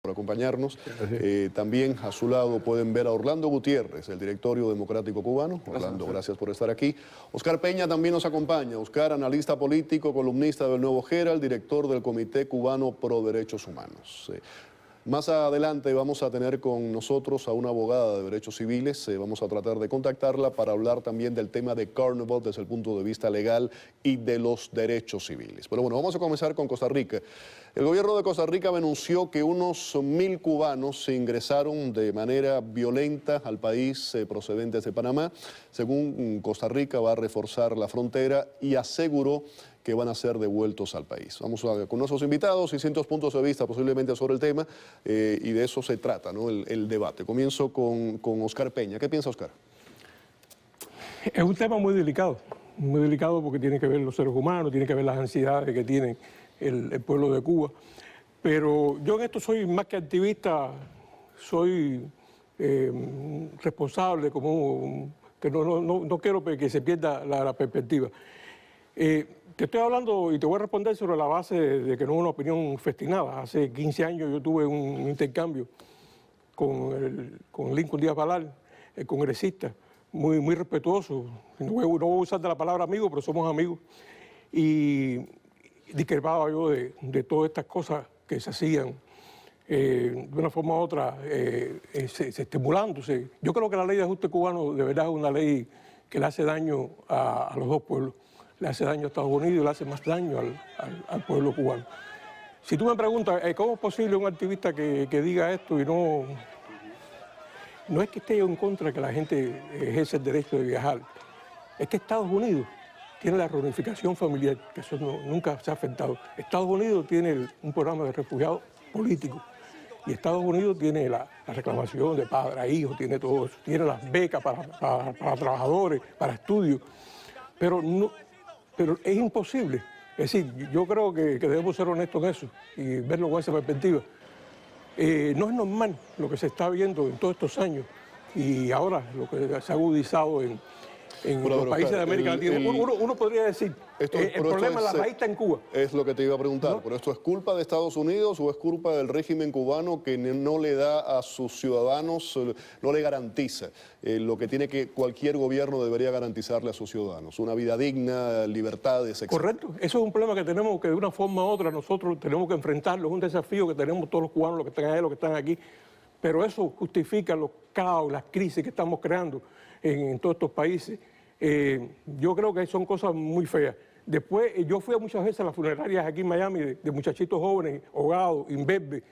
por acompañarnos. También a su lado pueden ver a Orlando Gutiérrez, el Directorio Democrático Cubano. Orlando, gracias por estar aquí. Oscar Peña también nos acompaña. Oscar, analista político, columnista del Nuevo Herald, director del Comité Cubano Pro Derechos Humanos. Más adelante vamos a tener con nosotros a una abogada de derechos civiles. Vamos a tratar de contactarla para hablar también del tema de Carnival desde el punto de vista legal y de los derechos civiles. Pero bueno, vamos a comenzar con Costa Rica. El gobierno de Costa Rica anunció que unos 1000 cubanos se ingresaron de manera violenta al país procedentes de Panamá. Según Costa Rica va a reforzar la frontera y aseguró que van a ser devueltos al país. Vamos con nuestros invitados, distintos puntos de vista posiblemente sobre el tema, y de eso se trata, ¿no? El debate. Comienzo con Oscar Peña. ¿Qué piensa Oscar? Es un tema muy delicado porque tiene que ver los seres humanos, tiene que ver las ansiedades que tiene el pueblo de Cuba. Pero yo en esto soy más que activista, soy responsable, que no quiero que se pierda la perspectiva. Te estoy hablando y te voy a responder sobre la base de que no es una opinión festinada. Hace 15 años yo tuve un intercambio con Lincoln Díaz Balart, el congresista, muy respetuoso. No voy a usar de la palabra amigo, pero somos amigos. Y discrepaba yo de todas estas cosas que se hacían de una forma u otra, estimulándose. Yo creo que la ley de ajuste cubano de verdad es una ley que le hace daño a los dos pueblos. Le hace daño a Estados Unidos y le hace más daño al pueblo cubano. Si tú me preguntas, ¿cómo es posible un activista que diga esto y no es que esté yo en contra de que la gente ejerce el derecho de viajar? Es que Estados Unidos tiene la reunificación familiar, que eso nunca se ha afectado. Estados Unidos tiene un programa de refugiados políticos y Estados Unidos tiene la reclamación de padre a hijo, tiene todo eso, tiene las becas para trabajadores, para estudios, pero es imposible. Es decir, yo creo que debemos ser honestos en eso y verlo con esa perspectiva. No es normal lo que se está viendo en todos estos años y ahora lo que se ha agudizado en los países de América Latina. Uno podría decir, el problema, la raíz está en Cuba. Es lo que te iba a preguntar, ¿No? ¿pero esto es culpa de Estados Unidos o es culpa del régimen cubano que no le da a sus ciudadanos, no le garantiza lo que tiene que cualquier gobierno debería garantizarle a sus ciudadanos? Una vida digna, libertades, etc. Correcto, eso es un problema que tenemos que de una forma u otra nosotros tenemos que enfrentarlo, es un desafío que tenemos todos los cubanos, los que están allá, los que están aquí, pero eso justifica los caos, las crisis que estamos creando en todos estos países. Yo creo que son cosas muy feas. Después, yo fui muchas veces a las funerarias aquí en Miami de muchachitos jóvenes, ahogados, imberbes,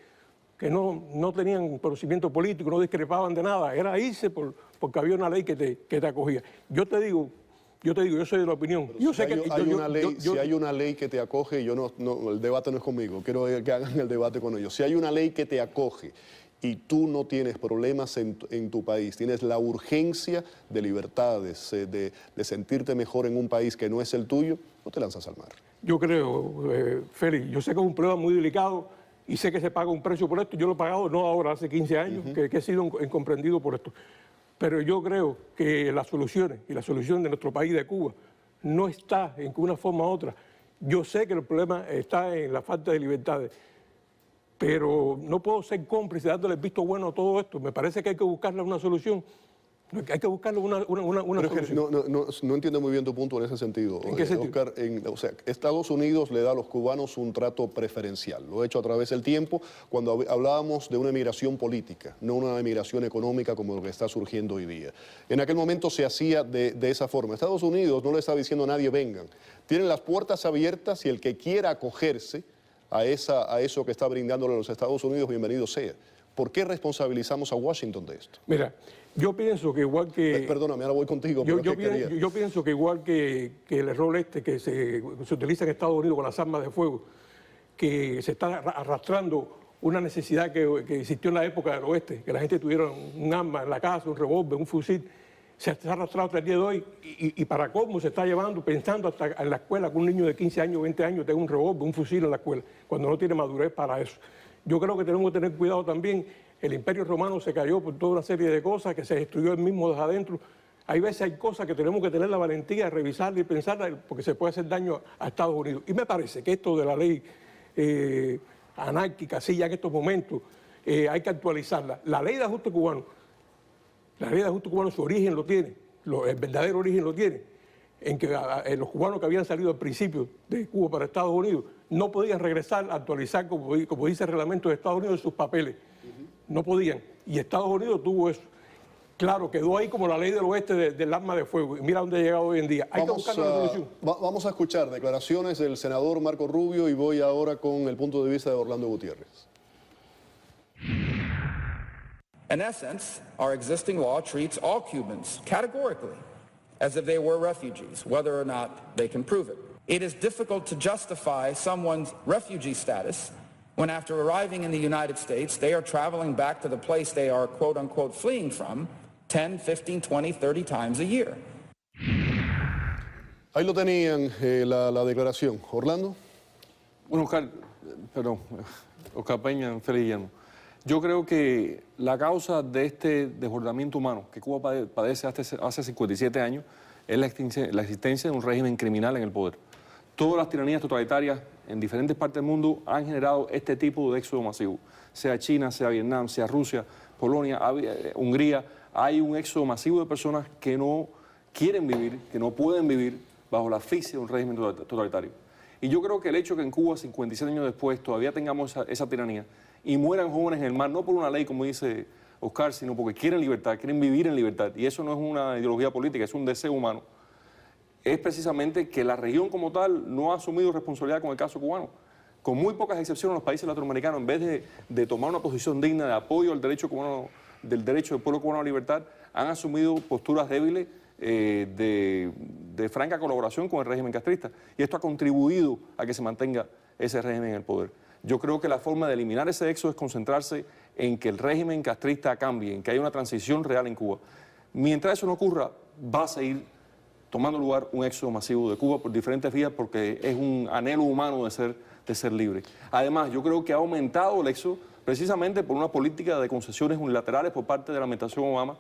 que no tenían conocimiento político, no discrepaban de nada. Era irse porque había una ley que te acogía. Yo te digo, yo soy de la opinión. Yo sé que si hay una ley que te acoge, el debate no es conmigo, quiero que hagan el debate con ellos. Si hay una ley que te acoge y tú no tienes problemas en tu país, tienes la urgencia de libertades, de sentirte mejor en un país que no es el tuyo, no te lanzas al mar. Yo creo, Félix, yo sé que es un problema muy delicado y sé que se paga un precio por esto. Yo lo he pagado, no ahora, hace 15 años, que he sido incomprendido por esto. Pero yo creo que las soluciones y la solución de nuestro país, de Cuba, no está en que una forma u otra. Yo sé que el problema está en la falta de libertades, pero no puedo ser cómplice dándole el visto bueno a todo esto. Me parece que hay que buscarle una solución. Hay que buscarle una solución. No entiendo muy bien tu punto en ese sentido. ¿En qué sentido? Oscar, Estados Unidos le da a los cubanos un trato preferencial. Lo he hecho a través del tiempo cuando hablábamos de una emigración política, no una emigración económica como lo que está surgiendo hoy día. En aquel momento se hacía de esa forma. Estados Unidos no le está diciendo a nadie vengan. Tienen las puertas abiertas y el que quiera acogerse a eso que está brindándole a los Estados Unidos, bienvenido sea. ¿Por qué responsabilizamos a Washington de esto? Mira, yo pienso que igual que... Perdóname, ahora voy contigo. Yo pienso que igual que el error que se utiliza en Estados Unidos con las armas de fuego, que se está arrastrando una necesidad que existió en la época del oeste, que la gente tuviera un arma en la casa, un revólver, un fusil, se ha arrastrado hasta el día de hoy y para cómo se está llevando, pensando hasta en la escuela que un niño de 15 años, 20 años tenga un revólver, un fusil en la escuela, cuando no tiene madurez para eso. Yo creo que tenemos que tener cuidado también. El Imperio Romano se cayó por toda una serie de cosas, que se destruyó él mismo desde adentro. Hay veces hay cosas que tenemos que tener la valentía de revisarla y pensarla, porque se puede hacer daño a Estados Unidos. Y me parece que esto de la ley anárquica, sí, ya en estos momentos, hay que actualizarla. La ley de ajuste cubano, su origen lo tiene, el verdadero origen lo tiene, en que los cubanos que habían salido al principio de Cuba para Estados Unidos no podían regresar a actualizar, como dice el reglamento de Estados Unidos, sus papeles. No podían. Y Estados Unidos tuvo eso. Claro, quedó ahí como la ley del oeste del arma de fuego. Y mira dónde ha llegado hoy en día. Hay que buscar una solución. Vamos a escuchar declaraciones del senador Marco Rubio y voy ahora con el punto de vista de Orlando Gutiérrez. In essence, our existing law treats all Cubans categorically as if they were refugees, whether or not they can prove it. It is difficult to justify someone's refugee status when after arriving in the United States, they are traveling back to the place they are quote-unquote fleeing from 10, 15, 20, 30 times a year. Ahí lo tenían, la declaración. Orlando. Bueno, Oscar Peña, Félix Guillermo. Yo creo que la causa de este desbordamiento humano que Cuba padece hace 57 años es la existencia de un régimen criminal en el poder. Todas las tiranías totalitarias en diferentes partes del mundo han generado este tipo de éxodo masivo. Sea China, sea Vietnam, sea Rusia, Polonia, Hungría. Hay un éxodo masivo de personas que no quieren vivir, que no pueden vivir bajo la asfixia de un régimen totalitario. Y yo creo que el hecho que en Cuba, 57 años después, todavía tengamos esa tiranía y mueran jóvenes en el mar, no por una ley, como dice Oscar, sino porque quieren libertad, quieren vivir en libertad. Y eso no es una ideología política, es un deseo humano. Es precisamente que la región como tal no ha asumido responsabilidad con el caso cubano. Con muy pocas excepciones, los países latinoamericanos, en vez de tomar una posición digna de apoyo al derecho cubano, del derecho del pueblo cubano a la libertad, han asumido posturas débiles de franca colaboración con el régimen castrista. Y esto ha contribuido a que se mantenga ese régimen en el poder. Yo creo que la forma de eliminar ese éxodo es concentrarse en que el régimen castrista cambie, en que haya una transición real en Cuba. Mientras eso no ocurra, va a seguir tomando lugar un éxodo masivo de Cuba por diferentes vías porque es un anhelo humano de ser libre. Además, yo creo que ha aumentado el éxodo precisamente por una política de concesiones unilaterales por parte de la administración Obama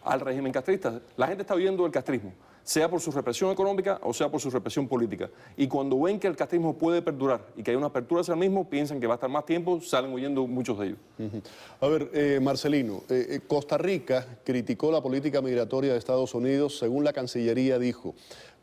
al régimen castrista. La gente está viendo el castrismo, sea por su represión económica o sea por su represión política. Y cuando ven que el castrismo puede perdurar y que hay una apertura hacia el mismo, piensan que va a estar más tiempo, salen huyendo muchos de ellos. A ver, Marcelino, Costa Rica criticó la política migratoria de Estados Unidos, según la Cancillería dijo,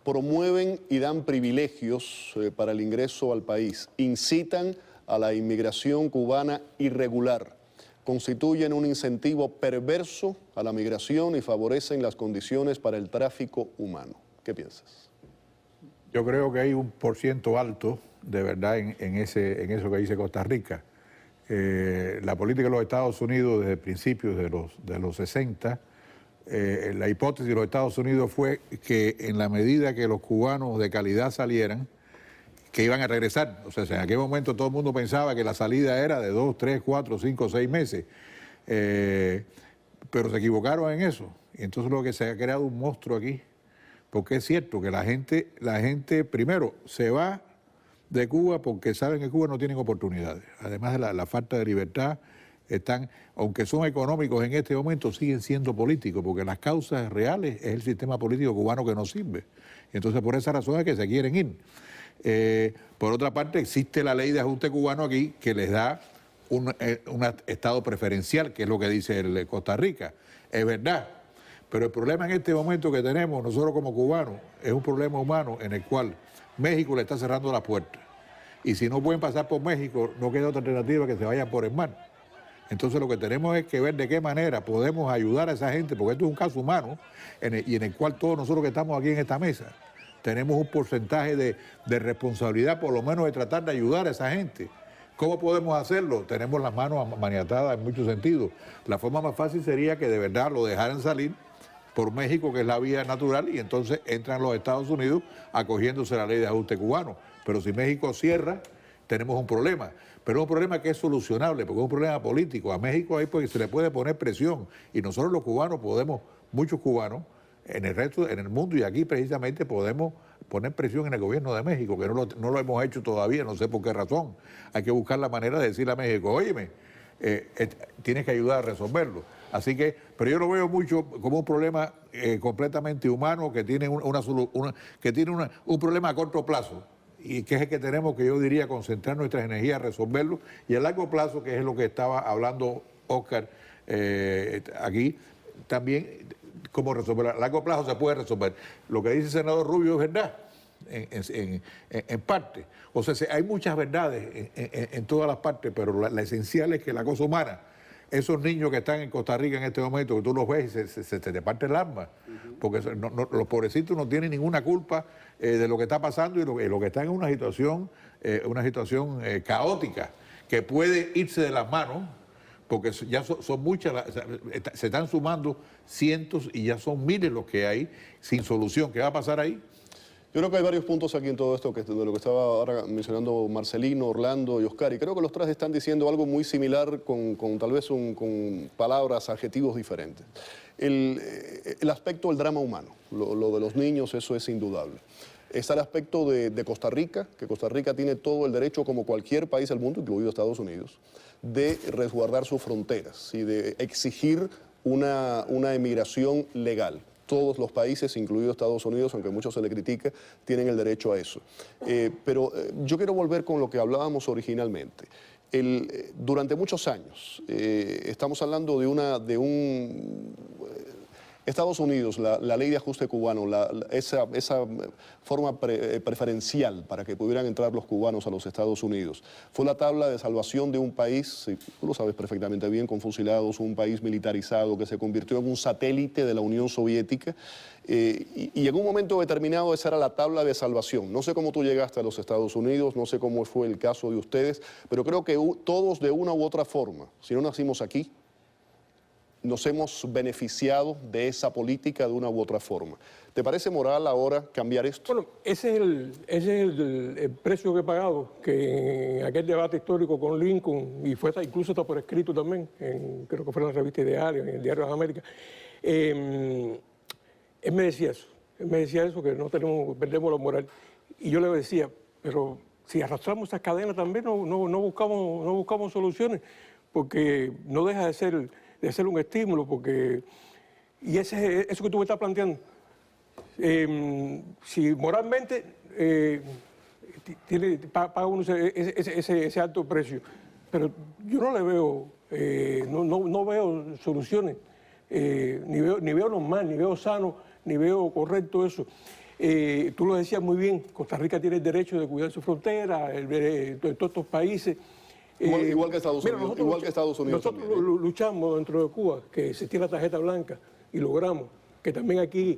promueven y dan privilegios para el ingreso al país, incitan a la inmigración cubana irregular, constituyen un incentivo perverso a la migración y favorecen las condiciones para el tráfico humano. ¿Qué piensas? Yo creo que hay un % alto de verdad en eso que dice Costa Rica. La política de los Estados Unidos desde principios de los 60, la hipótesis de los Estados Unidos fue que en la medida que los cubanos de calidad salieran, que iban a regresar. O sea, en aquel momento todo el mundo pensaba que la salida era de 2, 3, 4, 5, 6 meses. Pero se equivocaron en eso. Y entonces lo que se ha creado un monstruo aquí. Porque es cierto que la gente primero se va de Cuba porque saben que Cuba no tienen oportunidades. Además de la falta de libertad, aunque son económicos en este momento, siguen siendo políticos, porque las causas reales es el sistema político cubano que no sirve. Y entonces por esa razón es que se quieren ir. Por otra parte, existe la ley de ajuste cubano aquí que les da un estado preferencial, que es lo que dice el Costa Rica. Es verdad, pero el problema en este momento que tenemos nosotros como cubanos es un problema humano en el cual México le está cerrando las puertas. Y si no pueden pasar por México, no queda otra alternativa que se vayan por el mar. Entonces lo que tenemos es que ver de qué manera podemos ayudar a esa gente, porque esto es un caso humano y en el cual todos nosotros que estamos aquí en esta mesa tenemos un porcentaje de responsabilidad, por lo menos de tratar de ayudar a esa gente. ¿Cómo podemos hacerlo? Tenemos las manos maniatadas en muchos sentidos. La forma más fácil sería que de verdad lo dejaran salir por México, que es la vía natural, y entonces entran los Estados Unidos acogiéndose a la ley de ajuste cubano. Pero si México cierra, tenemos un problema. Pero es un problema que es solucionable, porque es un problema político. A México ahí pues, se le puede poner presión. Y nosotros los cubanos podemos, muchos cubanos, en el mundo y aquí precisamente podemos poner presión en el gobierno de México, que no lo hemos hecho todavía, no sé por qué razón. Hay que buscar la manera de decirle a México, óyeme, tienes que ayudar a resolverlo. Así que, pero yo lo veo mucho como un problema completamente humano que tiene un problema a corto plazo. y que es el que tenemos que yo diría concentrar nuestras energías, resolverlo, y a largo plazo, que es lo que estaba hablando Oscar aquí, también cómo resolver. A largo plazo se puede resolver. Lo que dice el senador Rubio es verdad, en parte. O sea, hay muchas verdades en todas las partes, pero la esencial es que la cosa humana, esos niños que están en Costa Rica en este momento, que tú los ves y se te parte el alma, porque los pobrecitos no tienen ninguna culpa de lo que está pasando, y lo que están en una situación caótica, que puede irse de las manos, porque ya son muchas, se están sumando cientos y ya son miles los que hay sin solución. ¿Qué va a pasar ahí? Yo creo que hay varios puntos aquí en todo esto, de lo que estaba ahora mencionando Marcelino, Orlando y Oscar, y creo que los tres están diciendo algo muy similar con tal vez con palabras, adjetivos diferentes. El aspecto del drama humano, lo de los niños, eso es indudable. Está el aspecto de Costa Rica, que Costa Rica tiene todo el derecho, como cualquier país del mundo, incluido Estados Unidos, de resguardar sus fronteras y de exigir una emigración legal. Todos los países, incluido Estados Unidos, aunque mucho se le critica, tienen el derecho a eso. Pero yo quiero volver con lo que hablábamos originalmente. Durante muchos años, estamos hablando de un Estados Unidos, la ley de ajuste cubano, esa forma preferencial para que pudieran entrar los cubanos a los Estados Unidos, fue la tabla de salvación de un país, tú lo sabes perfectamente bien, con fusilados, un país militarizado que se convirtió en un satélite de la Unión Soviética, y en un momento determinado esa era la tabla de salvación. No sé cómo tú llegaste a los Estados Unidos, no sé cómo fue el caso de ustedes, pero creo que todos de una u otra forma, si no nacimos aquí, nos hemos beneficiado de esa política de una u otra forma. ¿Te parece moral ahora cambiar esto? Bueno, ese es el precio que he pagado, que en aquel debate histórico con Lincoln, y fue incluso está por escrito también, creo que fue en la revista Ideal, en el Diario de las Américas, él me decía eso, que no perdemos la moral. Y yo le decía, pero si arrastramos esas cadenas también no buscamos soluciones, porque no deja de ser un estímulo, porque y eso que tú me estás planteando, si moralmente paga uno ese alto precio, pero yo no le veo, no veo soluciones, ni veo normal, ni veo sano, ni veo correcto eso. Tú lo decías muy bien, Costa Rica tiene el derecho de cuidar su frontera, de todos estos países. Igual que Estados Unidos, nosotros también, luchamos dentro de Cuba que existía la tarjeta blanca y logramos que también aquí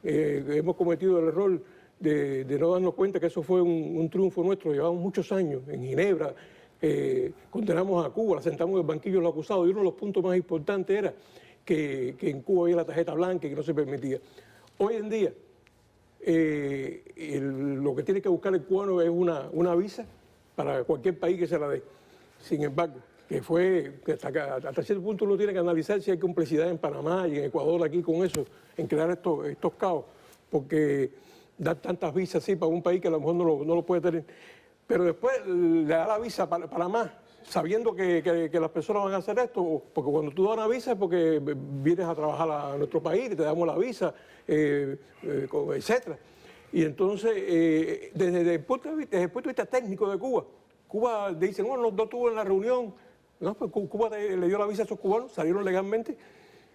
hemos cometido el error de no darnos cuenta que eso fue un triunfo nuestro. Llevamos muchos años en Ginebra, condenamos a Cuba, la sentamos en el banquillo de los acusados, y uno de los puntos más importantes era que en Cuba había la tarjeta blanca y que no se permitía. Hoy en día lo que tiene que buscar el cubano es una visa para cualquier país que se la dé. Sin embargo, que hasta cierto punto uno tiene que analizar si hay complicidad en Panamá y en Ecuador aquí con eso, en crear estos caos, porque dar tantas visas así para un país que a lo mejor no lo puede tener. Pero después le da la visa para Panamá, sabiendo que las personas van a hacer esto, porque cuando tú das una visa es porque vienes a trabajar a nuestro país y te damos la visa, etcétera. Y entonces, desde el punto de vista técnico de Cuba dice, no estuvo en la reunión, no, pues Cuba le dio la visa a esos cubanos, salieron legalmente.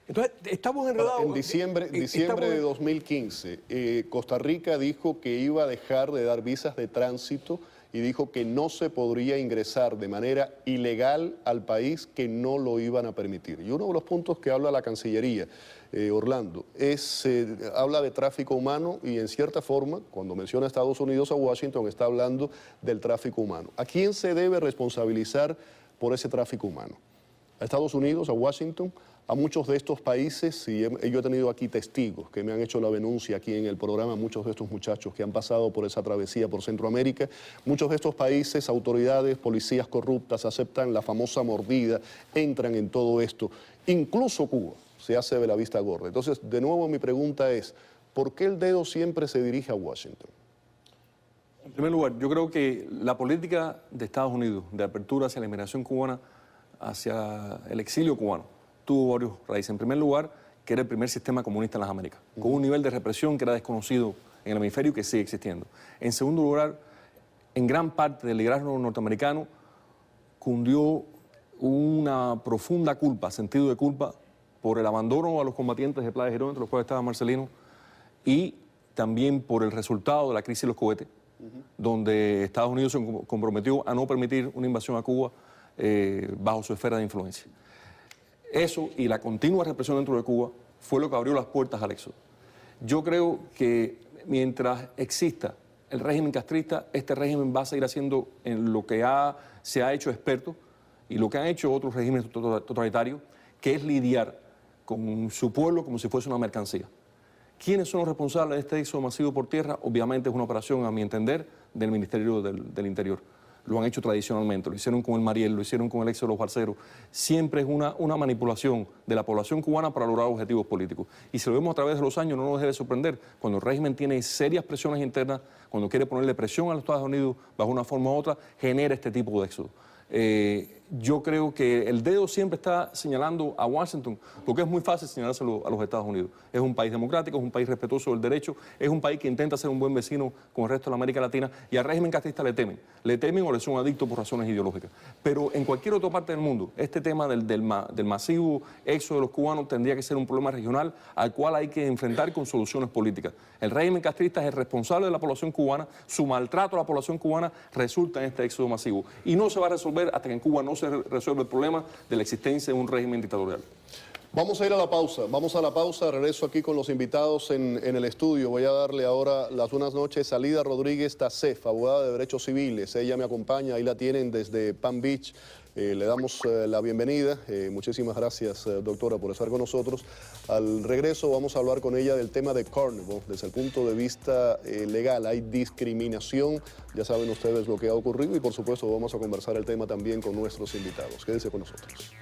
Entonces, estamos enredados. En diciembre de 2015, Costa Rica dijo que iba a dejar de dar visas de tránsito y dijo que no se podría ingresar de manera ilegal al país, que no lo iban a permitir. Y uno de los puntos que habla la Cancillería, Orlando, habla de tráfico humano, y en cierta forma, cuando menciona Estados Unidos a Washington, está hablando del tráfico humano. ¿A quién se debe responsabilizar por ese tráfico humano? ¿A Estados Unidos, a Washington? A muchos de estos países, y yo he tenido aquí testigos que me han hecho la denuncia aquí en el programa, muchos de estos muchachos que han pasado por esa travesía por Centroamérica, muchos de estos países, autoridades, policías corruptas, aceptan la famosa mordida, entran en todo esto. Incluso Cuba se hace de la vista gorda. Entonces, de nuevo mi pregunta es, ¿por qué el dedo siempre se dirige a Washington? En primer lugar, yo creo que la política de Estados Unidos de apertura hacia la inmigración cubana, hacia el exilio cubano, tuvo varios raíces. En primer lugar, que era el primer sistema comunista en las Américas, con un nivel de represión que era desconocido en el hemisferio que sigue existiendo. En segundo lugar, en gran parte del liderazgo norteamericano cundió una profunda culpa, sentido de culpa, por el abandono a los combatientes de Playa Girón, entre los cuales estaba Marcelino, y también por el resultado de la crisis de los cohetes, donde Estados Unidos se comprometió a no permitir una invasión a Cuba bajo su esfera de influencia. Eso y la continua represión dentro de Cuba fue lo que abrió las puertas al éxodo. Yo creo que mientras exista el régimen castrista, este régimen va a seguir haciendo en lo que se ha hecho experto y lo que han hecho otros regímenes totalitarios, que es lidiar con su pueblo como si fuese una mercancía. ¿Quiénes son los responsables de este éxodo masivo por tierra? Obviamente es una operación, a mi entender, del Ministerio del Interior. Lo han hecho tradicionalmente, lo hicieron con el Mariel, lo hicieron con el éxodo de los balseros. Siempre es una manipulación de la población cubana para lograr objetivos políticos. Y si lo vemos a través de los años, no nos debe sorprender. Cuando el régimen tiene serias presiones internas, cuando quiere ponerle presión a los Estados Unidos bajo una forma u otra, genera este tipo de éxodo. Yo creo que el dedo siempre está señalando a Washington, porque es muy fácil señalárselo a los Estados Unidos. Es un país democrático, es un país respetuoso del derecho, es un país que intenta ser un buen vecino con el resto de la América Latina, y al régimen castrista le temen o le son adictos por razones ideológicas. Pero en cualquier otra parte del mundo, este tema del masivo éxodo de los cubanos tendría que ser un problema regional al cual hay que enfrentar con soluciones políticas. El régimen castrista es el responsable de la población cubana, su maltrato a la población cubana resulta en este éxodo masivo, y no se va a resolver hasta que en Cuba no se resuelve el problema de la existencia de un régimen dictatorial. Vamos a ir a la pausa, regreso aquí con los invitados en el estudio. Voy a darle ahora las buenas noches a Lida Rodríguez Tacef, abogada de Derechos Civiles. Ella me acompaña, ahí la tienen desde Palm Beach. Le damos la bienvenida. Muchísimas gracias, doctora, por estar con nosotros. Al regreso vamos a hablar con ella del tema de Carnival. Desde el punto de vista legal, hay discriminación. Ya saben ustedes lo que ha ocurrido y, por supuesto, vamos a conversar el tema también con nuestros invitados. Quédense con nosotros.